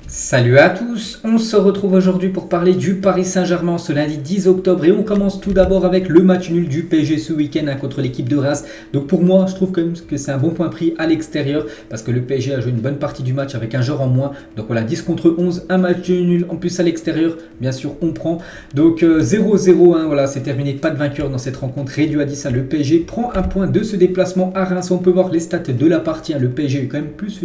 Salut à tous, on se retrouve aujourd'hui pour parler du Paris Saint-Germain ce lundi 10 octobre et on commence tout d'abord avec le match nul du PSG ce week-end contre l'équipe de Reims. Donc pour moi, je trouve quand même que c'est un bon point pris à l'extérieur parce que le PSG a joué une bonne partie du match avec un joueur en moins. Donc voilà, 10 contre 11, un match nul en plus à l'extérieur, bien sûr on prend. Donc 0-0, voilà, c'est terminé, pas de vainqueur dans cette rencontre réduit à 10. Le PSG prend un point de ce déplacement à Reims. On peut voir les stats de la partie, le PSG a eu quand même plus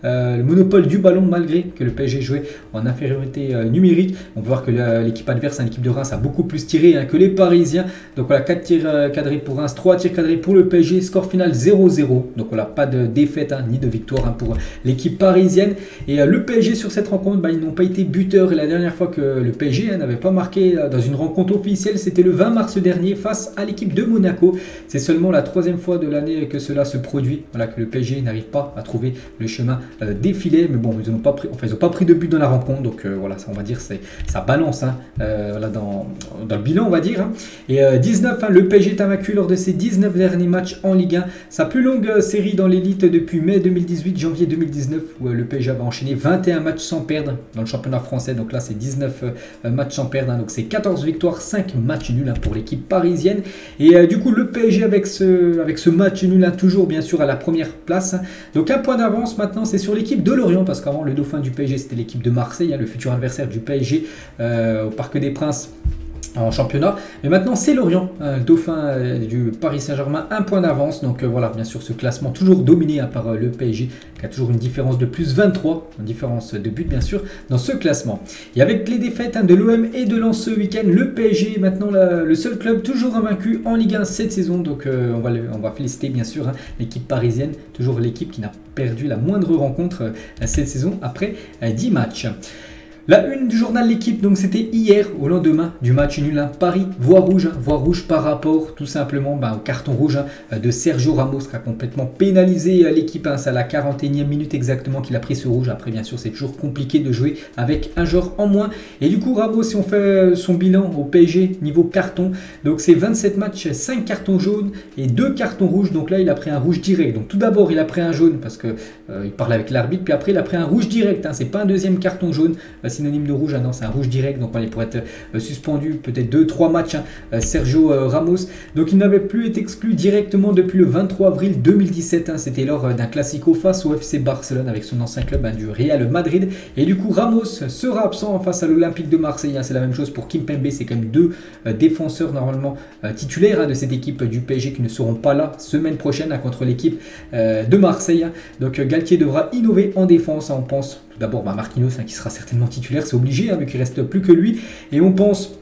le monopole du ballon malgré que le PSG joué en infériorité numérique. On peut voir que l'équipe adverse, l'équipe de Reims, a beaucoup plus tiré que les Parisiens. Donc voilà, 4 tirs cadrés pour Reims, 3 tirs cadrés pour le PSG. Score final 0-0. Donc voilà, pas de défaite ni de victoire pour l'équipe parisienne. Et le PSG sur cette rencontre, ils n'ont pas été buteurs. Et la dernière fois que le PSG n'avait pas marqué dans une rencontre officielle, c'était le 20 mars dernier face à l'équipe de Monaco. C'est seulement la troisième fois de l'année que cela se produit. Voilà, que le PSG n'arrive pas à trouver le chemin des filets. Mais bon, ils n'ont pas pris de but dans la rencontre, donc voilà, ça, on va dire ça balance là dans le bilan, on va dire. Et 19, le PSG est invaincu lors de ses 19 derniers matchs en Ligue 1, sa plus longue série dans l'élite depuis mai 2018, janvier 2019, où le PSG avait enchaîné 21 matchs sans perdre dans le championnat français. Donc là, c'est 19 matchs sans perdre, donc c'est 14 victoires, 5 matchs nuls pour l'équipe parisienne. Et du coup, le PSG avec ce match nul, toujours bien sûr à la première place. Donc un point d'avance maintenant, c'est sur l'équipe de Lorient, parce qu'avant le dauphin du PSG c'était l'équipe de Marseille, le futur adversaire du PSG au Parc des Princes en championnat. Mais maintenant c'est Lorient, dauphin du Paris Saint-Germain, un point d'avance. Donc voilà, bien sûr ce classement toujours dominé par le PSG qui a toujours une différence de plus 23, une différence de but bien sûr dans ce classement. Et avec les défaites de l'OM et de Lens ce week-end, le PSG est maintenant le seul club toujours invaincu en Ligue 1 cette saison. Donc on va féliciter bien sûr l'équipe parisienne, toujours l'équipe qui n'a perdu la moindre rencontre cette saison après 10 matchs. La une du journal L'Équipe, donc c'était hier au lendemain du match nul. Paris, voie rouge par rapport tout simplement au carton rouge de Sergio Ramos qui a complètement pénalisé l'équipe. C'est à la 41e minute exactement qu'il a pris ce rouge. Après bien sûr c'est toujours compliqué de jouer avec un joueur en moins. Et du coup Ramos, si on fait son bilan au PSG niveau carton, donc c'est 27 matchs, 5 cartons jaunes et 2 cartons rouges. Donc là il a pris un rouge direct. Donc tout d'abord il a pris un jaune parce que il parlait avec l'arbitre, puis après il a pris un rouge direct. C'est pas un deuxième carton jaune. Synonyme de rouge, non, c'est un rouge direct, donc il pourrait être suspendu peut-être 2-3 matchs, Sergio Ramos. Donc il n'avait plus été exclu directement depuis le 23 avril 2017, c'était lors d'un classico face au FC Barcelone avec son ancien club du Real Madrid. Et du coup Ramos sera absent face à l'Olympique de Marseille, c'est la même chose pour Kimpembe. C'est quand même deux défenseurs normalement titulaires de cette équipe du PSG qui ne seront pas là semaine prochaine contre l'équipe de Marseille. Donc Galtier devra innover en défense, on pense d'abord Marquinhos qui sera certainement titulaire, c'est obligé vu qu'il reste plus que lui, et on pense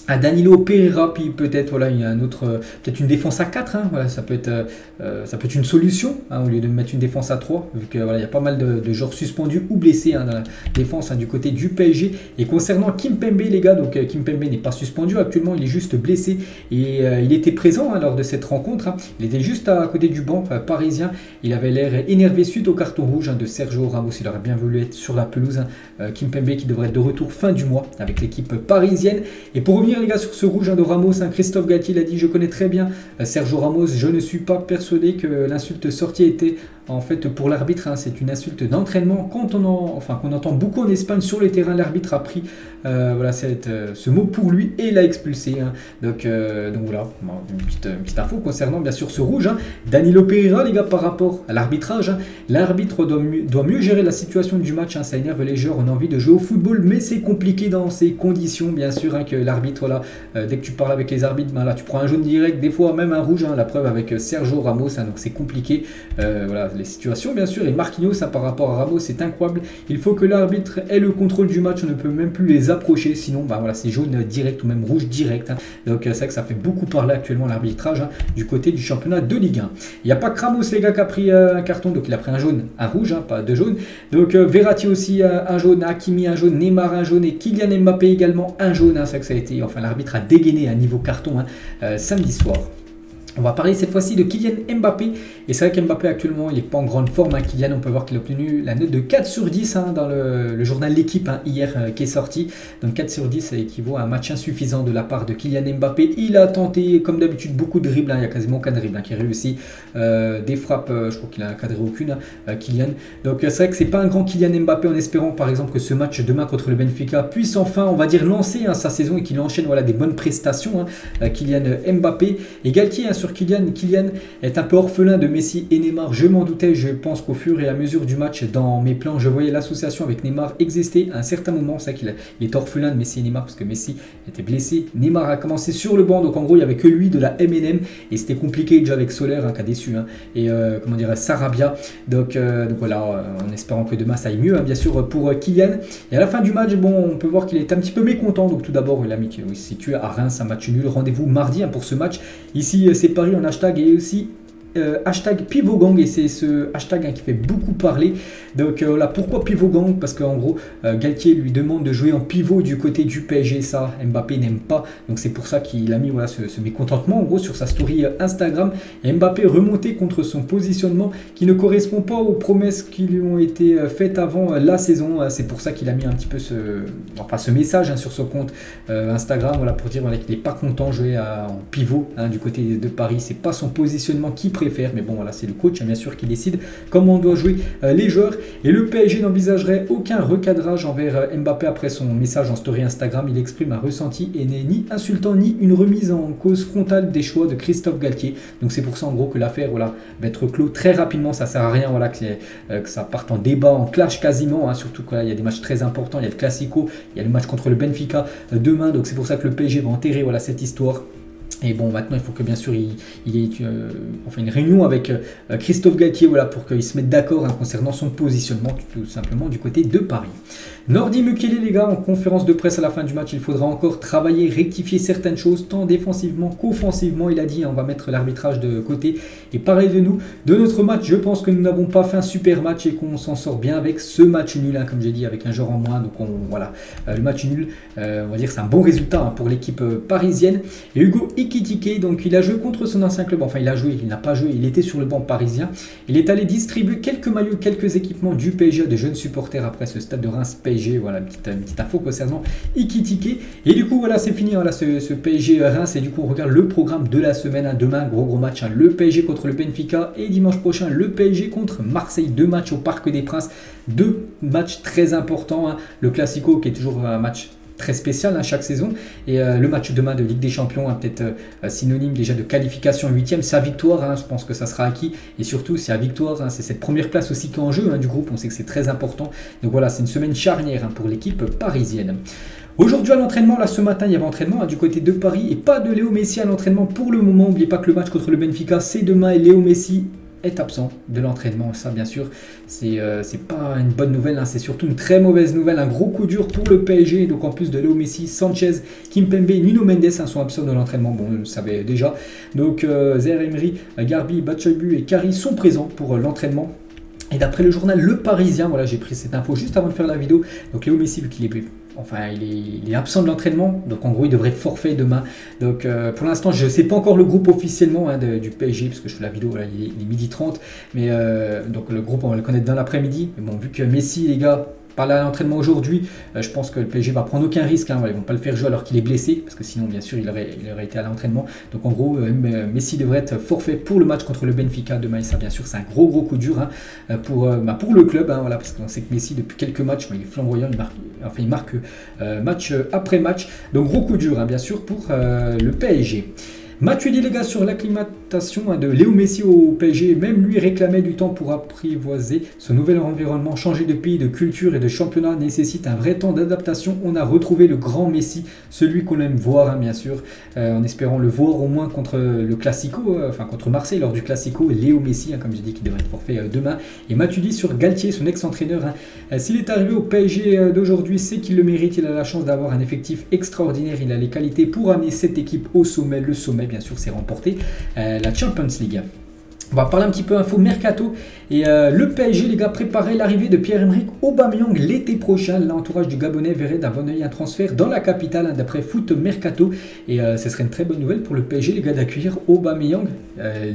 à Danilo Pereira, puis peut-être il y a un autre, peut-être une défense à 4, voilà, ça peut être une solution au lieu de mettre une défense à 3, vu qu'il y a pas mal de joueurs suspendus ou blessés dans la défense du côté du PSG. Et concernant Kimpembe les gars, donc Kimpembe n'est pas suspendu actuellement, il est juste blessé et il était présent lors de cette rencontre, il était juste à côté du banc parisien, il avait l'air énervé suite au carton rouge de Sergio Ramos. Il aurait bien voulu être sur la pelouse, Kimpembe qui devrait être de retour fin du mois avec l'équipe parisienne. Et pour revenir les gars sur ce rouge de Ramos, Christophe Galtier l'a dit: je connais très bien Sergio Ramos, je ne suis pas persuadé que l'insulte sortie était en fait pour l'arbitre, c'est une insulte d'entraînement qu'on entend beaucoup en Espagne sur les terrains. L'arbitre a pris ce mot pour lui et l'a expulsé, donc voilà, une petite info concernant bien sûr ce rouge. Danilo Pereira les gars, par rapport à l'arbitrage, l'arbitre doit mieux gérer la situation du match, ça énerve les joueurs, on a envie de jouer au football mais c'est compliqué dans ces conditions bien sûr, que l'arbitre dès que tu parles avec les arbitres, là tu prends un jaune direct, des fois même un rouge, la preuve avec Sergio Ramos, donc c'est compliqué, voilà les situations bien sûr. Et Marquinhos par rapport à Ramos, c'est incroyable, il faut que l'arbitre ait le contrôle du match, on ne peut même plus les approcher, sinon c'est jaune direct ou même rouge direct, donc c'est vrai que ça fait beaucoup parler actuellement l'arbitrage du côté du championnat de Ligue 1. Il n'y a pas que Ramos les gars qui a pris un carton, donc il a pris un jaune, un rouge, pas deux jaunes, donc Verratti aussi un jaune, Hakimi un jaune, Neymar un jaune et Kylian Mbappé également un jaune, c'est vrai que ça a été, l'arbitre a dégainé un niveau carton samedi soir. On va parler cette fois-ci de Kylian Mbappé. Et c'est vrai qu'Mbappé actuellement, il n'est pas en grande forme. Kylian, on peut voir qu'il a obtenu la note de 4 sur 10 dans le journal L'équipe hier qui est sorti. Donc 4 sur 10, ça équivaut à un match insuffisant de la part de Kylian Mbappé. Il a tenté, comme d'habitude, beaucoup de dribbles. Il y a quasiment aucun dribble qui réussit. Des frappes, je crois qu'il a cadré aucune, Kylian. Donc c'est vrai que c'est pas un grand Kylian Mbappé, en espérant par exemple que ce match demain contre le Benfica puisse enfin, on va dire, lancer sa saison et qu'il enchaîne des bonnes prestations. Kylian Mbappé. Et Galtier, sur Kylian est un peu orphelin de Messi et Neymar. Je m'en doutais, je pense qu'au fur et à mesure du match, dans mes plans, je voyais l'association avec Neymar exister à un certain moment. C'est vrai qu'il est orphelin de Messi et Neymar parce que Messi était blessé. Neymar a commencé sur le banc, donc en gros, il n'y avait que lui de la MNM et c'était compliqué déjà avec Soler qui a déçu et Sarabia. Donc voilà, en espérant que demain ça aille mieux, bien sûr, pour Kylian. Et à la fin du match, on peut voir qu'il est un petit peu mécontent. Donc tout d'abord, il a mis qu'il se situe à Reims, un match nul. Rendez-vous mardi pour ce match. Ici, c'est Paris en hashtag et aussi hashtag PivotGang, et c'est ce hashtag qui fait beaucoup parler. Donc là, pourquoi PivotGang? Parce qu'en gros, Galtier lui demande de jouer en pivot du côté du PSG. Ça, Mbappé n'aime pas. Donc c'est pour ça qu'il a mis ce mécontentement en gros sur sa story Instagram. Et Mbappé remonté contre son positionnement qui ne correspond pas aux promesses qui lui ont été faites avant la saison. C'est pour ça qu'il a mis un petit peu ce message sur son compte Instagram, pour dire qu'il n'est pas content de jouer en pivot du côté de Paris. C'est pas son positionnement qui préfère, mais bon voilà, c'est le coach bien sûr qui décide comment on doit jouer les joueurs. Et le PSG n'envisagerait aucun recadrage envers Mbappé après son message en story Instagram. Il exprime un ressenti et n'est ni insultant ni une remise en cause frontale des choix de Christophe Galtier. Donc c'est pour ça en gros que l'affaire va être clos très rapidement. Ça sert à rien que ça parte en débat, en clash quasiment, surtout qu'il y a des matchs très importants. Il y a le Classico, il y a le match contre le Benfica demain, donc c'est pour ça que le PSG va enterrer cette histoire. Et bon, maintenant, il faut que bien sûr, il ait une réunion avec Christophe Galtier pour qu'ils se mettent d'accord concernant son positionnement, tout simplement, du côté de Paris. Nordi Mukele, les gars, en conférence de presse à la fin du match, il faudra encore travailler, rectifier certaines choses, tant défensivement qu'offensivement. Il a dit, on va mettre l'arbitrage de côté et parler de nous, de notre match. Je pense que nous n'avons pas fait un super match et qu'on s'en sort bien avec ce match nul, comme j'ai dit, avec un joueur en moins. Donc le match nul, on va dire c'est un bon résultat pour l'équipe parisienne. Et Hugo Ekitike, donc il a joué contre son ancien club, il n'a pas joué, il était sur le banc parisien. Il est allé distribuer quelques maillots, quelques équipements du PSG à de jeunes supporters après ce stade de Reims PSG. Voilà, une petite info concernant Ekitike. Et du coup, c'est fini, ce PSG Reims. Et du coup, on regarde le programme de la semaine. Demain, gros match, le PSG contre le Benfica. Et dimanche prochain, le PSG contre Marseille. 2 matchs au Parc des Princes. 2 matchs très importants. Le Classico, qui est toujours un match très spécial chaque saison, et le match demain de Ligue des Champions, peut-être synonyme déjà de qualification 8e, sa victoire, je pense que ça sera acquis, et surtout c'est la victoire, c'est cette première place aussi qui est en jeu du groupe, on sait que c'est très important, donc voilà, c'est une semaine charnière pour l'équipe parisienne. Aujourd'hui à l'entraînement, ce matin il y avait entraînement du côté de Paris, et pas de Léo Messi à l'entraînement pour le moment. N'oubliez pas que le match contre le Benfica c'est demain, et Léo Messi est absent de l'entraînement. Ça bien sûr c'est pas une bonne nouvelle, c'est surtout une très mauvaise nouvelle, un gros coup dur pour le PSG. Donc en plus de Léo Messi, Sanchez, Kimpembe, Nuno Mendes sont absents de l'entraînement, bon on le savait déjà. Donc Zaïre Emery, Garbi, Batshuayi et Kari sont présents pour l'entraînement. Et d'après le journal Le Parisien, j'ai pris cette info juste avant de faire la vidéo. Donc Léo Messi, vu qu'il est il est absent de l'entraînement, donc en gros il devrait être forfait demain. Donc pour l'instant je ne sais pas encore le groupe officiellement du PSG, parce que je fais la vidéo, il est 12h30, mais donc le groupe on va le connaître dans l'après-midi. Mais bon, vu que Messi, les gars, pas là à l'entraînement aujourd'hui, je pense que le PSG va prendre aucun risque, ils vont pas le faire jouer alors qu'il est blessé, parce que sinon bien sûr il aurait été à l'entraînement. Donc en gros Messi devrait être forfait pour le match contre le Benfica demain, et ça bien sûr c'est un gros coup dur pour le club, parce qu'on sait que Messi depuis quelques matchs il est flamboyant, il marque match après match, donc gros coup dur bien sûr pour le PSG. Matuidi, les gars, sur l'acclimatation de Léo Messi au PSG, même lui réclamait du temps pour apprivoiser ce nouvel environnement. Changer de pays, de culture et de championnat nécessite un vrai temps d'adaptation. On a retrouvé le grand Messi, celui qu'on aime voir, bien sûr, en espérant le voir au moins contre le Classico, contre Marseille lors du Classico. Léo Messi, comme j'ai dit, qui devrait être forfait demain. Et Matuidi sur Galtier, son ex-entraîneur. S'il est arrivé au PSG d'aujourd'hui, c'est qu'il le mérite. Il a la chance d'avoir un effectif extraordinaire. Il a les qualités pour amener cette équipe au sommet. Le sommet, bien sûr, c'est remporter la Champions League. On va parler un petit peu info mercato Et le PSG, les gars, préparait l'arrivée de Pierre-Emerick Aubameyang l'été prochain. L'entourage du Gabonais verrait d'un bon oeil un transfert dans la capitale, hein, d'après Foot Mercato. Et ce serait une très bonne nouvelle pour le PSG, les gars, d'accueillir Aubameyang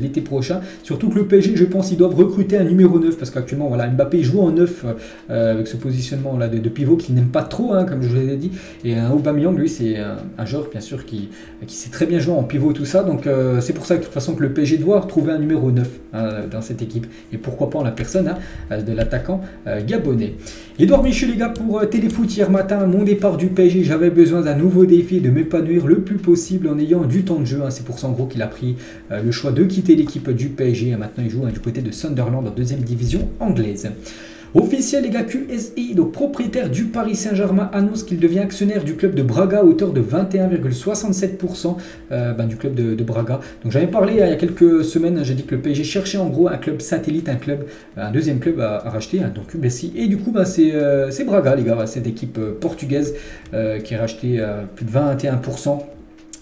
l'été prochain. Surtout que le PSG, je pense, ils doivent recruter un numéro 9 parce qu'actuellement, voilà, Mbappé joue en 9 avec ce positionnement là de pivot qu'il n'aime pas trop, hein, comme je vous l'ai dit. Et Aubameyang, lui, c'est un joueur, bien sûr, qui sait très bien jouer en pivot et tout ça. Donc, c'est pour ça que de toute façon que le PSG doit trouver un numéro 9 hein, dans cette équipe. Et pourquoi pas en la personne hein, de l'attaquant gabonais. Edouard Michel, les gars, pour Téléfoot hier matin, mon départ du PSG, j'avais besoin d'un nouveau défi, de m'épanouir le plus possible en ayant du temps de jeu. Hein. C'est pour ça en gros qu'il a pris le choix de quitter l'équipe du PSG. Et maintenant, il joue hein, du côté de Sunderland en deuxième division anglaise. Officiel, les gars, QSI, donc propriétaire du Paris Saint-Germain, annonce qu'il devient actionnaire du club de Braga à hauteur de 21,67% du club de Braga. Donc j'avais parlé il y a quelques semaines, j'ai dit que le PSG cherchait en gros un club satellite, un deuxième club à racheter, hein, donc QSI. Et du coup, c'est Braga, les gars, cette équipe portugaise qui a racheté plus de 21%.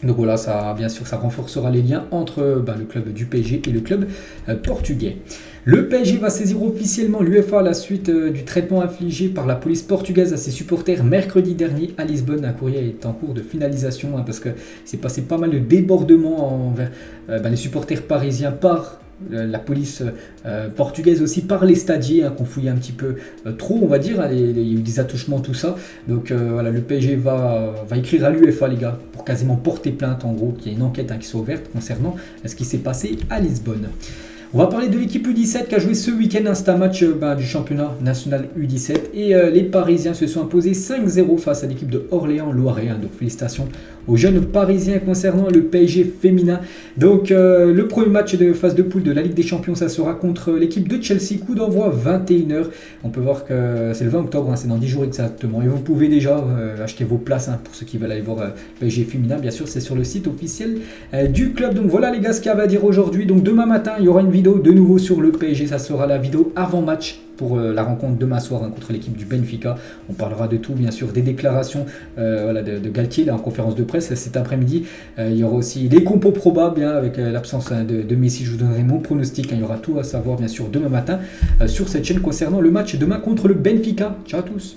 Donc voilà, bien sûr, ça renforcera les liens entre le club du PSG et le club portugais. Le PSG va saisir officiellement l'UEFA à la suite du traitement infligé par la police portugaise à ses supporters mercredi dernier à Lisbonne. Un courrier est en cours de finalisation hein, parce que s'est passé pas mal de débordements envers les supporters parisiens par la police portugaise aussi, par les stadiers hein, qu'on fouillait un petit peu trop, on va dire, hein, il y a eu des attouchements, tout ça. Donc voilà, le PSG va écrire à l'UEFA, les gars, pour quasiment porter plainte, en gros, qu'il y ait une enquête hein, qui soit ouverte concernant ce qui s'est passé à Lisbonne. On va parler de l'équipe U17 qui a joué ce week-end un match du championnat national U17 et les Parisiens se sont imposés 5-0 face à l'équipe de Orléans-Loiret. Hein, donc félicitations aux jeunes Parisiens concernant le PSG féminin. Donc le premier match de phase de poule de la Ligue des Champions, ça sera contre l'équipe de Chelsea, coup d'envoi 21h. On peut voir que c'est le 20 octobre, hein, c'est dans 10 jours exactement. Et vous pouvez déjà acheter vos places hein, pour ceux qui veulent aller voir PSG féminin. Bien sûr, c'est sur le site officiel du club. Donc voilà les gars ce qu'il y avait à dire aujourd'hui. Donc demain matin, il y aura une vidéo de nouveau sur le PSG. Ça sera la vidéo avant-match pour la rencontre demain soir hein, contre l'équipe du Benfica. On parlera de tout, bien sûr, des déclarations de Galtier là, en conférence de presse cet après-midi. Il y aura aussi les compos probables hein, avec l'absence hein, de Messi. Je vous donnerai mon pronostic. Hein. Il y aura tout à savoir, bien sûr, demain matin sur cette chaîne concernant le match demain contre le Benfica. Ciao à tous.